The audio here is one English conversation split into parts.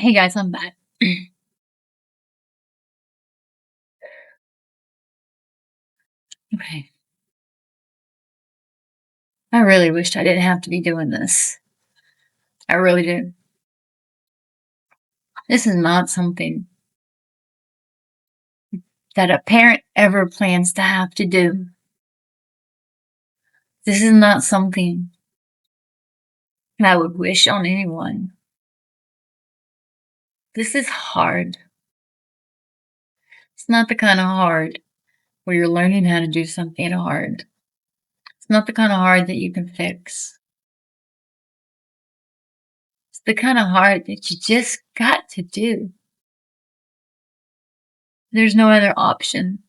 Hey guys, I'm back. Okay. I really wished I didn't have to be doing this. I really do. This is not something that a parent ever plans to have to do. This is not something that I would wish on anyone. This is hard. It's not the kind of hard where you're learning how to do something hard. It's not the kind of hard that you can fix. It's the kind of hard that you just got to do. There's no other option.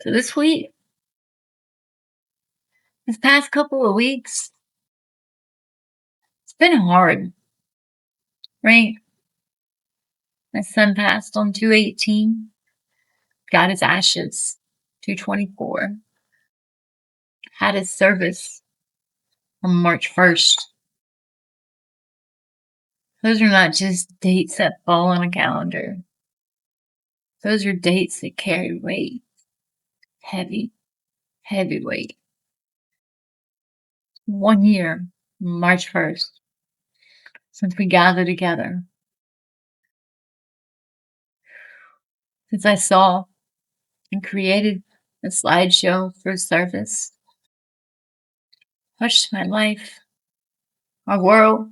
So this past couple of weeks, it's been hard, right? My son passed on 2/18, got his ashes 2/24, had his service on March 1st. Those are not just dates that fall on a calendar. Those are dates that carry weight. Heavy, heavy weight. 1 year, March 1st, since we gathered together. Since I saw and created a slideshow for his service. Touched my life, our world,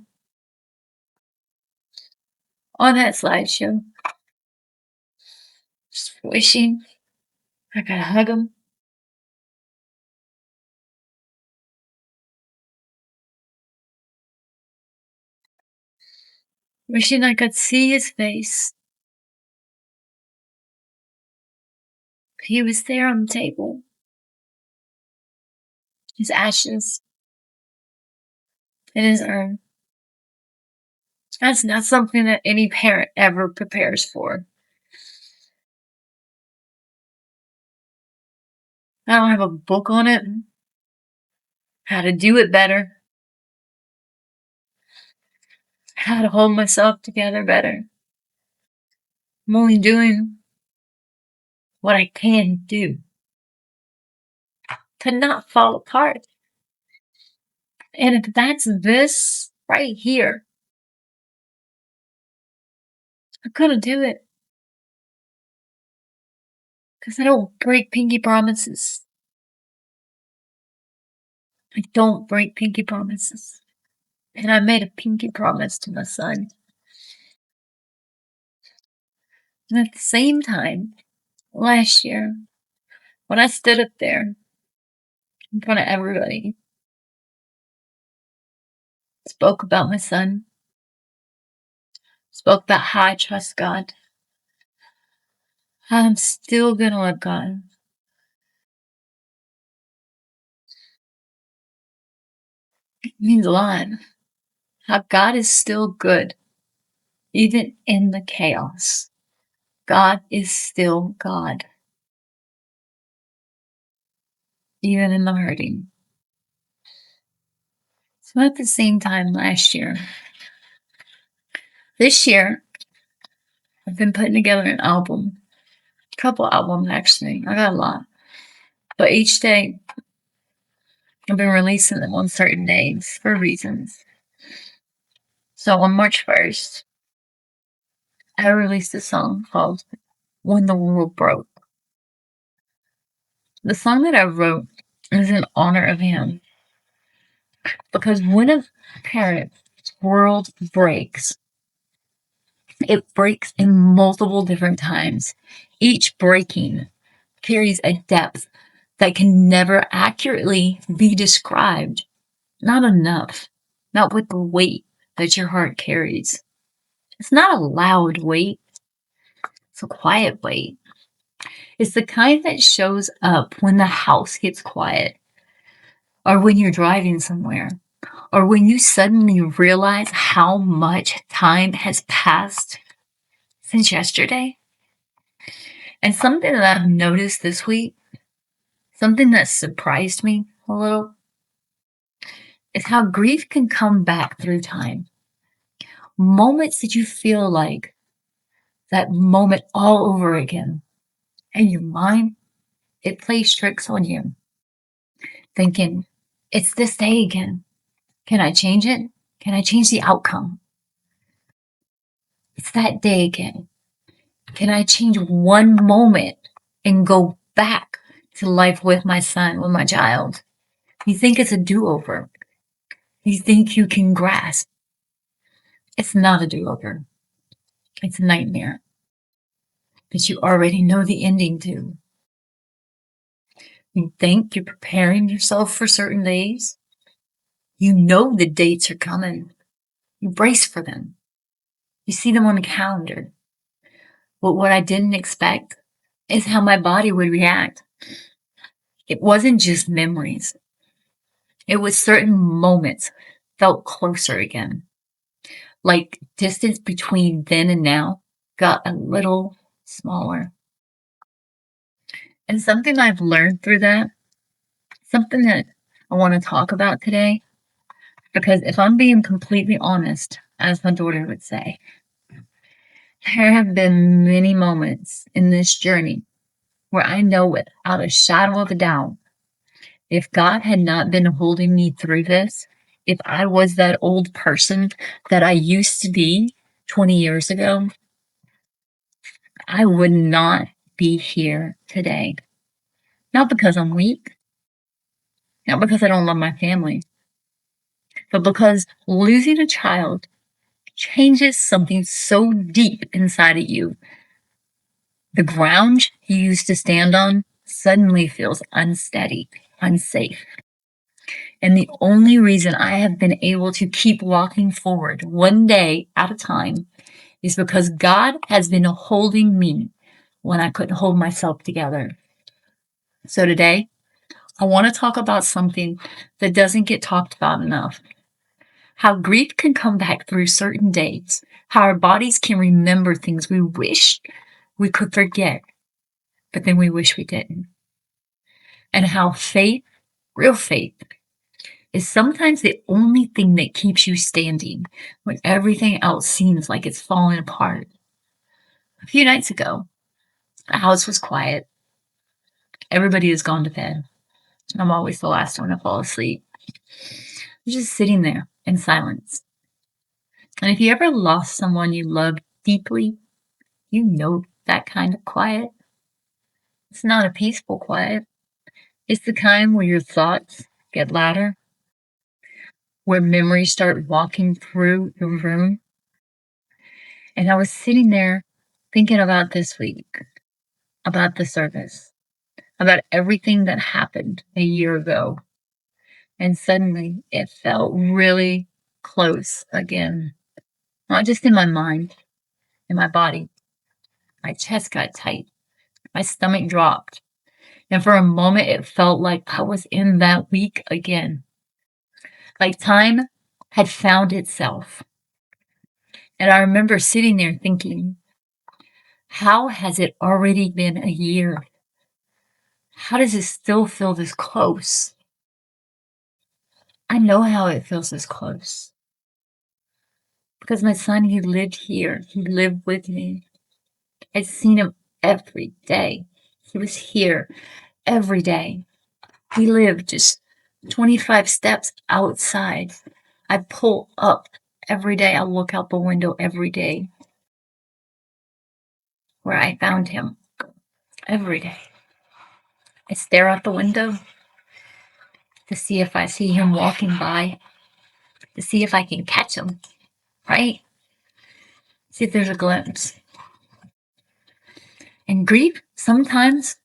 on that slideshow. Just wishing I could hug him. Wishing I could see his face. He was there on the table. His ashes in his urn. That's not something that any parent ever prepares for. I don't have a book on it. How to do it better. How to hold myself together better. I'm only doing what I can do to not fall apart. And if that's this right here, I couldn't do it. Because I don't break pinky promises. I don't break pinky promises. And I made a pinky promise to my son. And at the same time, last year, when I stood up there in front of everybody, spoke about my son, spoke about how I trust God, how I'm still gonna love God. It means a lot. How God is still good, even in the chaos. God is still God, even in the hurting. So at the same time last year, this year, I've been putting together an album, a couple albums actually. I got a lot. But each day, I've been releasing them on certain days for reasons. So on March 1st, I released a song called When the World Broke. The song that I wrote is in honor of him. Because when a parent's world breaks, it breaks in multiple different times. Each breaking carries a depth that can never accurately be described. Not enough. Not with the weight that your heart carries. It's not a loud weight. It's a quiet weight. It's the kind that shows up when the house gets quiet, or when you're driving somewhere, or when you suddenly realize how much time has passed since yesterday. And something that I've noticed this week, something that surprised me a little, is how grief can come back through time. moments that you feel like that moment all over again. And your mind, it plays tricks on you, thinking, it's this day again. Can I change it? Can I change the outcome? It's that day again. Can I change one moment and go back to life with my son, with my child? You think it's a do-over. You think you can grasp. It's not a do-over. It's a nightmare that you already know the ending to. You think you're preparing yourself for certain days. You know the dates are coming. You brace for them. You see them on the calendar. But what I didn't expect is how my body would react. It wasn't just memories. It was certain moments felt closer again. Like distance between then and now got a little smaller. And something I've learned through that, something that I want to talk about today, because if I'm being completely honest, as my daughter would say, there have been many moments in this journey where I know without a shadow of a doubt, if God had not been holding me through this, if I was that old person that I used to be 20 years ago, I would not be here today. Not because I'm weak, not because I don't love my family, but because losing a child changes something so deep inside of you. The ground you used to stand on suddenly feels unsteady, unsafe. And the only reason I have been able to keep walking forward one day at a time is because God has been holding me when I couldn't hold myself together. So today, I want to talk about something that doesn't get talked about enough. How grief can come back through certain days, how our bodies can remember things we wish we could forget, but then we wish we didn't. And how faith, real faith, is sometimes the only thing that keeps you standing when everything else seems like it's falling apart. A few nights ago, the house was quiet. Everybody has gone to bed. I'm always the last one to fall asleep. I'm just sitting there in silence. And if you ever lost someone you loved deeply, you know that kind of quiet. It's not a peaceful quiet. It's the kind where your thoughts get louder, where memories start walking through the room. And I was sitting there thinking about this week, about the service, about everything that happened a year ago. And suddenly it felt really close again, not just in my mind, in my body. My chest got tight, my stomach dropped. And for a moment, it felt like I was in that week again, like time had found itself. And I remember sitting there thinking, how has it already been a year? How does it still feel this close? I know how it feels this close. Because my son, he lived here. He lived with me. I'd seen him every day. He was here every day. He lived just 25 steps outside. I pull up every day. I look out the window every day where I found him every day. I stare out the window to see if I see him walking by, to see if I can catch him, right? See if there's a glimpse. And grief, sometimes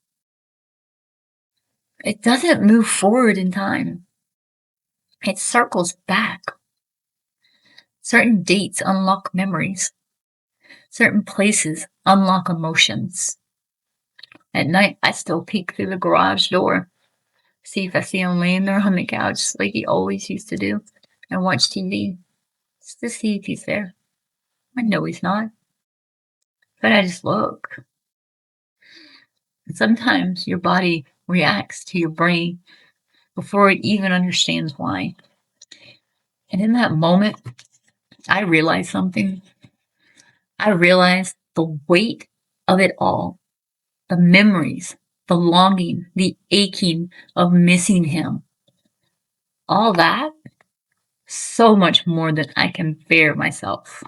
it doesn't move forward in time. It circles back. Certain dates unlock memories. Certain places unlock emotions. At night, I still peek through the garage door, see if I see him laying there on the couch like he always used to do, and watch TV just to see if he's there. I know he's not, but I just look. And sometimes your body reacts to your brain before it even understands why. And in that moment, I realized something. I realized the weight of it all, the memories, the longing, the aching of missing him. All that, so much more than I can bear myself.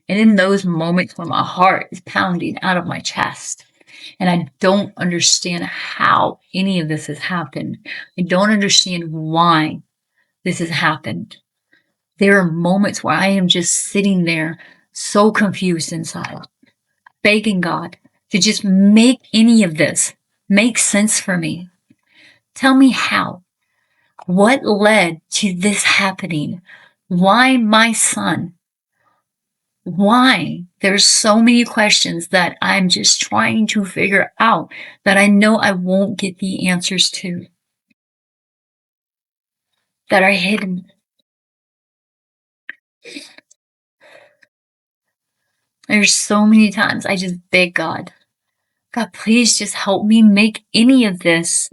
And in those moments when my heart is pounding out of my chest, and I don't understand how any of this has happened, I don't understand why this has happened. There are moments where I am just sitting there so confused inside, begging God to just make any of this make sense for me. Tell me how. What led to this happening? Why my son? Why? There's so many questions that I'm just trying to figure out that I know I won't get the answers to, that are hidden. There's so many times I just beg God, God, please just help me make any of this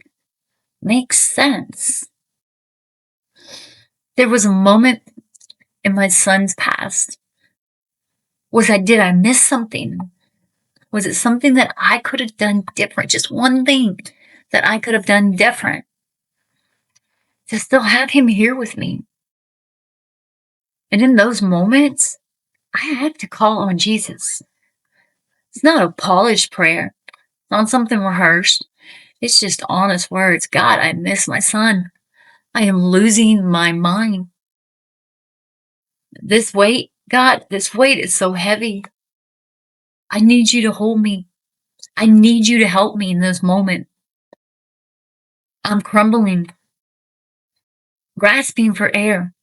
make sense. There was a moment in my son's past. Did I miss something? Was it something that I could have done different? Just one thing that I could have done different to still have him here with me. And in those moments, I had to call on Jesus. It's not a polished prayer, not something rehearsed. It's just honest words. God, I miss my son. I am losing my mind. This weight, God, this weight is so heavy. I need you to hold me. I need you to help me in this moment. I'm crumbling, grasping for air.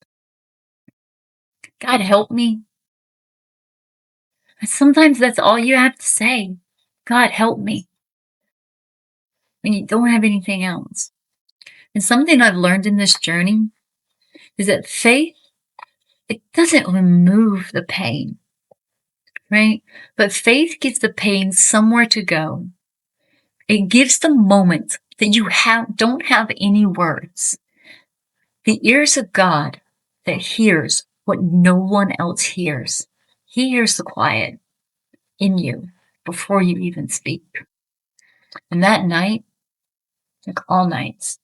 God, help me. And sometimes that's all you have to say. God, help me. When you don't have anything else. And something I've learned in this journey is that faith, it doesn't remove the pain, right? But faith gives the pain somewhere to go. It gives the moment that you don't have any words. The ears of God that hears what no one else hears. He hears the quiet in you before you even speak. And that night, like all nights,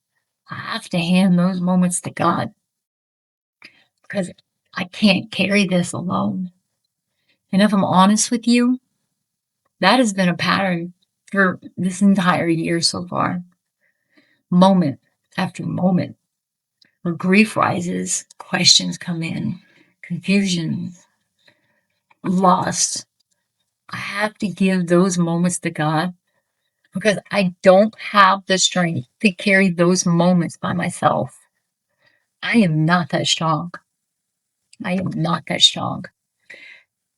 I have to hand those moments to God because I can't carry this alone. And if I'm honest with you, that has been a pattern for this entire year so far. Moment after moment, where grief rises, questions come in, confusion, lost. I have to give those moments to God because I don't have the strength to carry those moments by myself. I am not that strong. I am not that strong.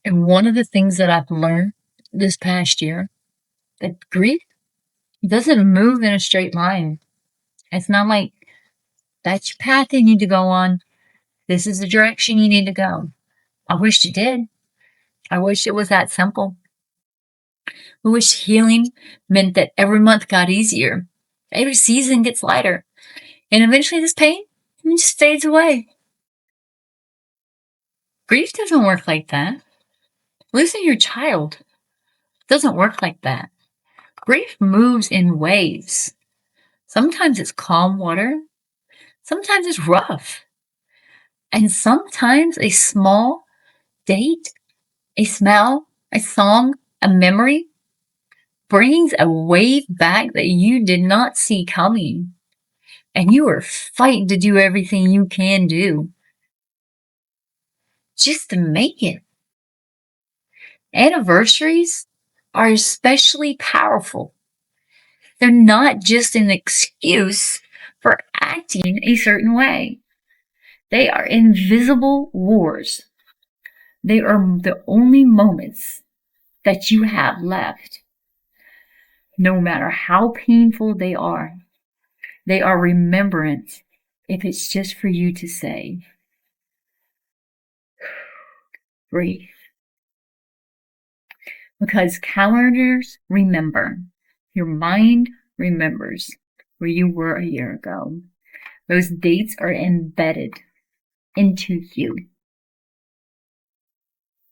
And one of the things that I've learned this past year, that grief doesn't move in a straight line. It's not like that's your path you need to go on. This is the direction you need to go. I wish it did. I wish it was that simple. I wish healing meant that every month got easier. Every season gets lighter. And eventually this pain just fades away. Grief doesn't work like that. Losing your child doesn't work like that. Grief moves in waves. Sometimes it's calm water. Sometimes it's rough. And sometimes a small date, a smell, a song, a memory brings a wave back that you did not see coming. And you are fighting to do everything you can do just to make it. Anniversaries are especially powerful. They're not just an excuse for acting a certain way. They are invisible wars. They are the only moments that you have left. No matter how painful they are remembrance if it's just for you to say, breathe. Because calendars remember. Your mind remembers where you were a year ago. Those dates are embedded into you.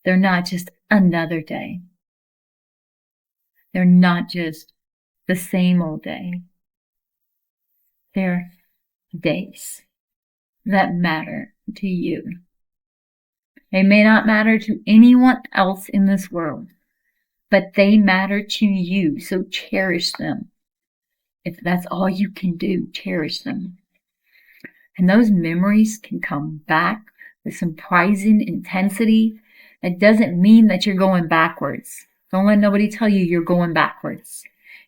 They're not just another day. They're not just the same old day. They're days that matter to you. They may not matter to anyone else in this world, but they matter to you, so cherish them. If that's all you can do, cherish them. And those memories can come back with surprising intensity. It doesn't mean that you're going backwards. Don't let nobody tell you you're going backwards.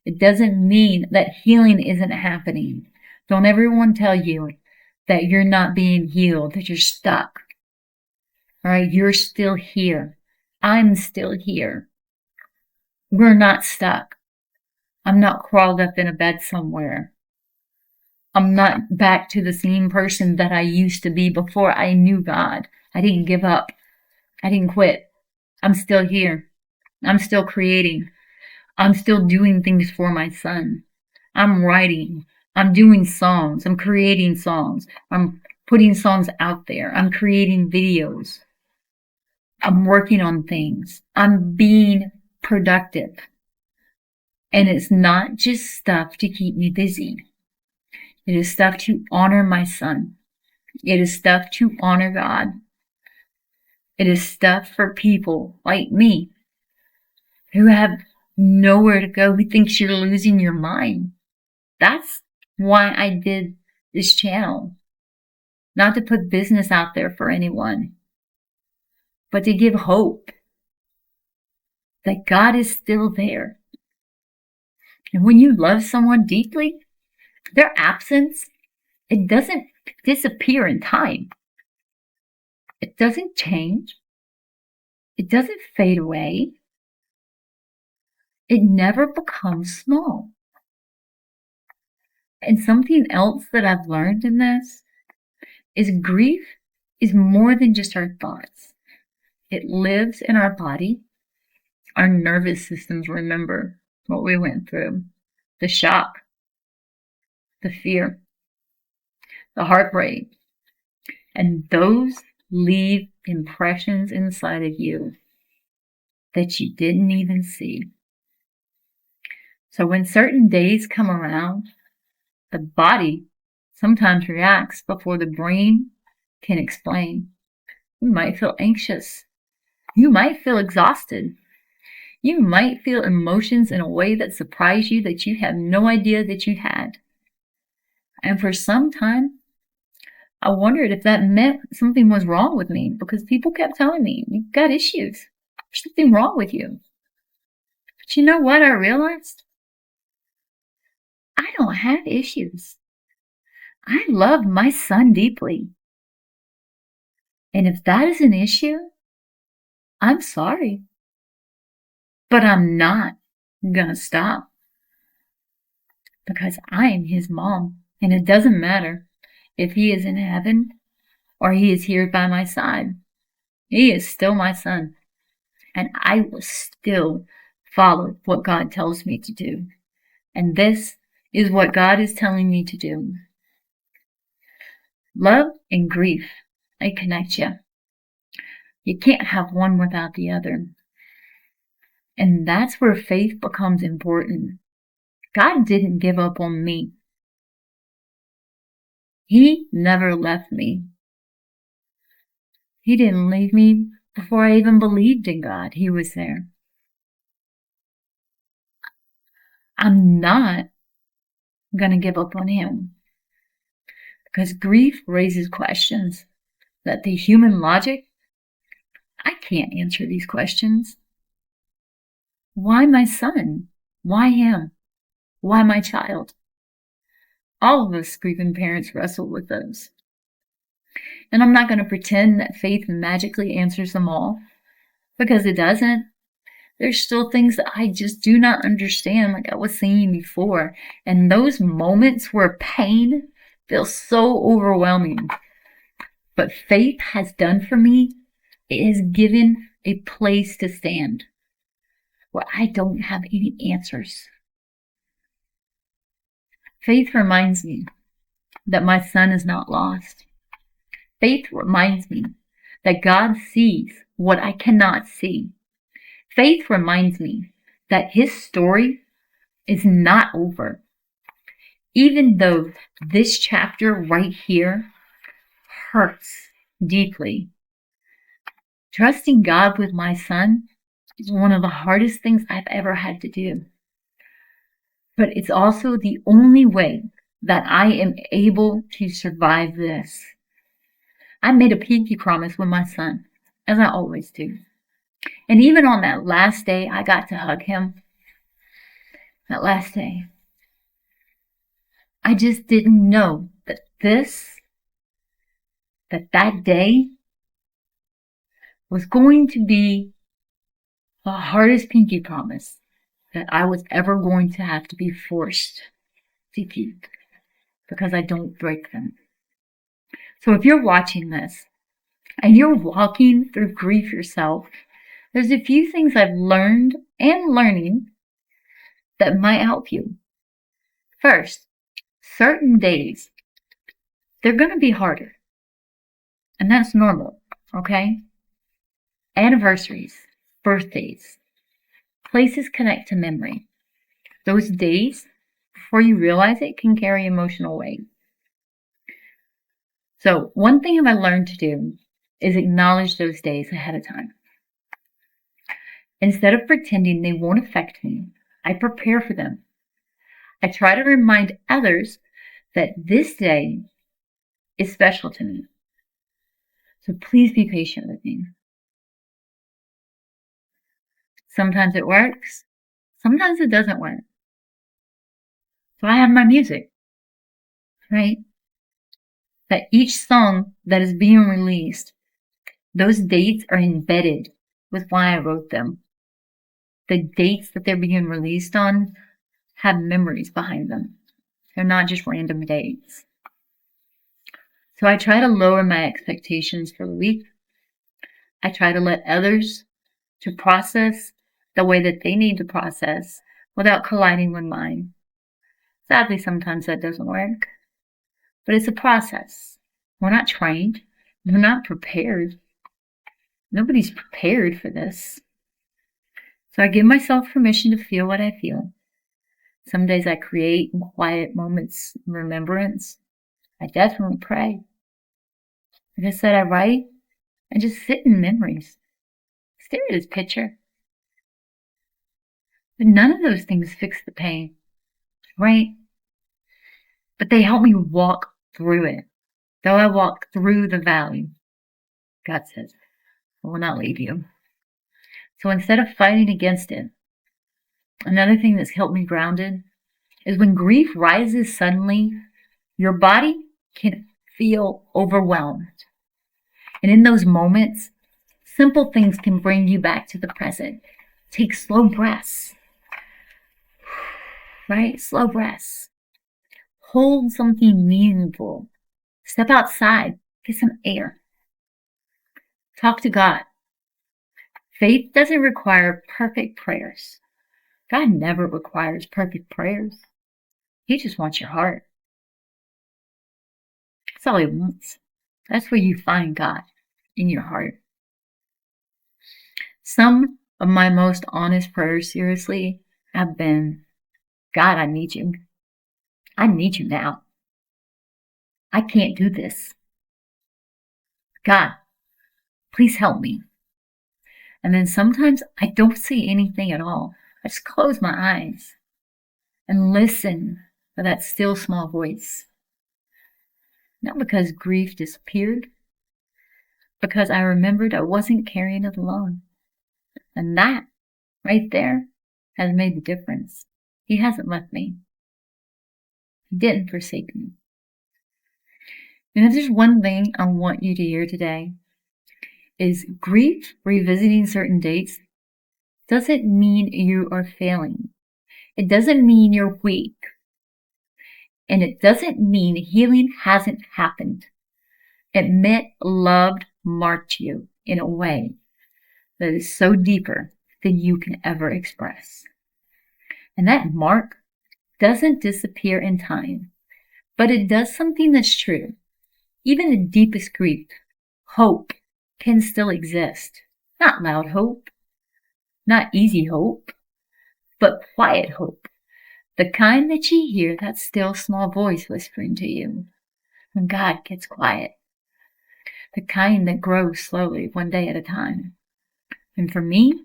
It doesn't mean that healing isn't happening. Don't everyone tell you that you're not being healed, that you're stuck. All right, you're still here. I'm still here. We're not stuck. I'm not crawled up in a bed somewhere. I'm not back to the same person that I used to be before I knew God. I didn't give up. I didn't quit. I'm still here. I'm still creating. I'm still doing things for my son. I'm writing. I'm doing songs. I'm creating songs. I'm putting songs out there. I'm creating videos. I'm working on things. I'm being productive. And it's not just stuff to keep me busy. It is stuff to honor my son. It is stuff to honor God. It is stuff for people like me who have nowhere to go, who thinks you're losing your mind. That's why I did this channel. Not to put business out there for anyone, but to give hope that God is still there. And when you love someone deeply, their absence, it doesn't disappear in time. It doesn't change. It doesn't fade away. It never becomes small. And something else that I've learned in this is grief is more than just our thoughts. It lives in our body. Our nervous systems remember what we went through, the shock, the fear, the heartbreak, and those leave impressions inside of you that you didn't even see. So when certain days come around, the body sometimes reacts before the brain can explain. You might feel anxious. You might feel exhausted. You might feel emotions in a way that surprise you that you have no idea that you had. And for some time, I wondered if that meant something was wrong with me because people kept telling me, you've got issues. There's something wrong with you. But you know what I realized? I don't have issues. I love my son deeply. And if that is an issue, I'm sorry. But I'm not gonna stop. Because I am his mom. And it doesn't matter if he is in heaven or he is here by my side. He is still my son. And I will still follow what God tells me to do. And this is what God is telling me to do. Love and grief, they connect you. You can't have one without the other. And that's where faith becomes important. God didn't give up on me. He never left me. He didn't leave me before I even believed in God. He was there. I'm not going to give up on him. Because grief raises questions that the human logic, I can't answer these questions. Why my son? Why him? Why my child? All of us grieving parents wrestle with those. And I'm not going to pretend that faith magically answers them all, because it doesn't. There's still things that I just do not understand, like I was saying before. And those moments where pain feels so overwhelming. But faith has done for me, it has given a place to stand where I don't have any answers. Faith reminds me that my son is not lost. Faith reminds me that God sees what I cannot see. Faith reminds me that his story is not over. Even though this chapter right here hurts deeply. Trusting God with my son is one of the hardest things I've ever had to do. But it's also the only way that I am able to survive this. I made a pinky promise with my son, as I always do. And even on that last day I got to hug him, that last day, I just didn't know that that day was going to be the hardest pinky promise that I was ever going to have to be forced to keep, because I don't break them. So if you're watching this and you're walking through grief yourself, there's a few things I've learned and learning that might help you. First, certain days, they're going to be harder. And that's normal, okay? Anniversaries, birthdays, places connect to memory. Those days, before you realize it, can carry emotional weight. So one thing I've learned to do is acknowledge those days ahead of time. Instead of pretending they won't affect me, I prepare for them. I try to remind others that this day is special to me. So please be patient with me. Sometimes it works. Sometimes it doesn't work. So I have my music, right? That each song that is being released, those dates are embedded with why I wrote them. The dates that they're being released on have memories behind them. They're not just random dates. So I try to lower my expectations for the week. I try to let others to process the way that they need to process without colliding with mine. Sadly, sometimes that doesn't work, but it's a process. We're not trained. We're not prepared. Nobody's prepared for this. So I give myself permission to feel what I feel. Some days I create in quiet moments of remembrance. I definitely pray. Like I said, I write and just sit in memories. Stare at his picture. But none of those things fix the pain, right? But they help me walk through it. Though I walk through the valley, God says, I will not leave you. So instead of fighting against it, another thing that's helped me grounded is when grief rises suddenly, your body can feel overwhelmed. And in those moments, simple things can bring you back to the present. Take slow breaths, right? Slow breaths. Hold something meaningful. Step outside, get some air. Talk to God. Faith doesn't require perfect prayers. God never requires perfect prayers. He just wants your heart. That's all he wants. That's where you find God, in your heart. Some of my most honest prayers, seriously, have been, God, I need you. I need you now. I can't do this. God, please help me. And then sometimes I don't see anything at all. I just close my eyes and listen for that still small voice. Not because grief disappeared, because I remembered I wasn't carrying it alone. And that, right there, has made the difference. He hasn't left me. He didn't forsake me. And if there's one thing I want you to hear today, is grief revisiting certain dates doesn't mean you are failing. It doesn't mean you're weak. And it doesn't mean healing hasn't happened. It meant love marked you in a way that is so deeper than you can ever express. And that mark doesn't disappear in time, but it does something that's true. Even in deepest grief, hope can still exist. Not loud hope, not easy hope, but quiet hope. The kind that you hear that still small voice whispering to you when God gets quiet. The kind that grows slowly, one day at a time. And for me,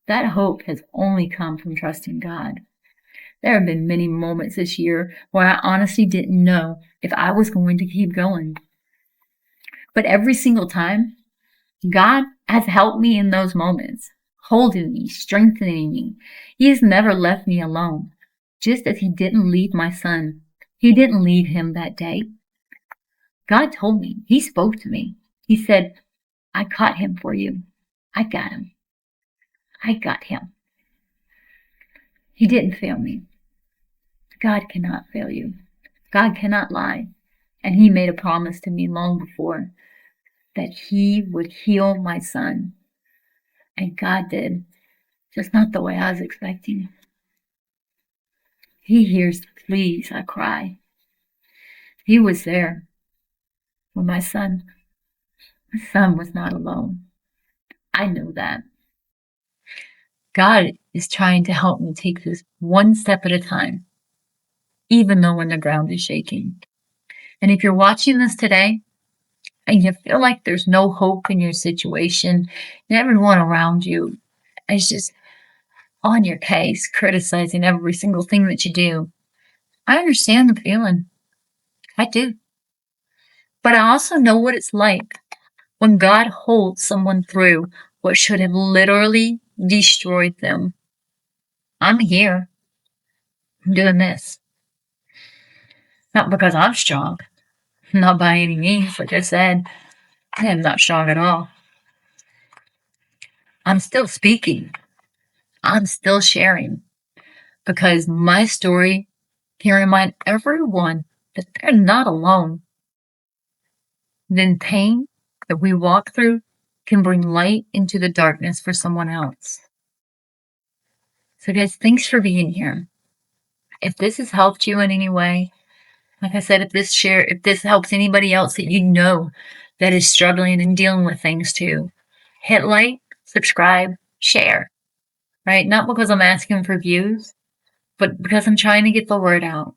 that hope has only come from trusting God. There have been many moments this year where I honestly didn't know if I was going to keep going. But every single time, God has helped me in those moments, holding me, strengthening me. He has never left me alone, just as He didn't leave my son. He didn't leave him that day. God told me. He spoke to me. He said, I caught him for you. I got him. I got him. He didn't fail me. God cannot fail you. God cannot lie. And He made a promise to me long before that He would heal my son. And God did, just not the way I was expecting. He hears the pleas I cry. He was there when my son was not alone. I know that. God is trying to help me take this one step at a time, even though when the ground is shaking. And if you're watching this today and you feel like there's no hope in your situation and everyone around you is just on your case, criticizing every single thing that you do, I understand the feeling. I do. But I also know what it's like when God holds someone through what should have literally destroyed them. I'm here. I'm doing this. Not because I'm strong. Not by any means. Like I said, I am not strong at all. I'm still speaking. I'm still sharing. Because my story can remind everyone that they're not alone. Then pain that we walk through can bring light into the darkness for someone else. So guys, thanks for being here. If this has helped you in any way, like I said, if this helps anybody else that you know that is struggling and dealing with things too, hit like, subscribe, share, right? Not because I'm asking for views, but because I'm trying to get the word out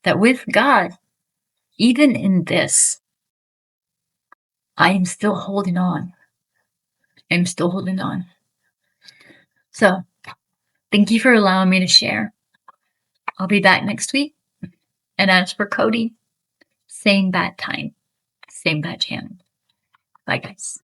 that with God, even in this, I am still holding on. I'm still holding on. So thank you for allowing me to share. I'll be back next week. And as for Cody, same bad time, same bad channel. Bye, guys.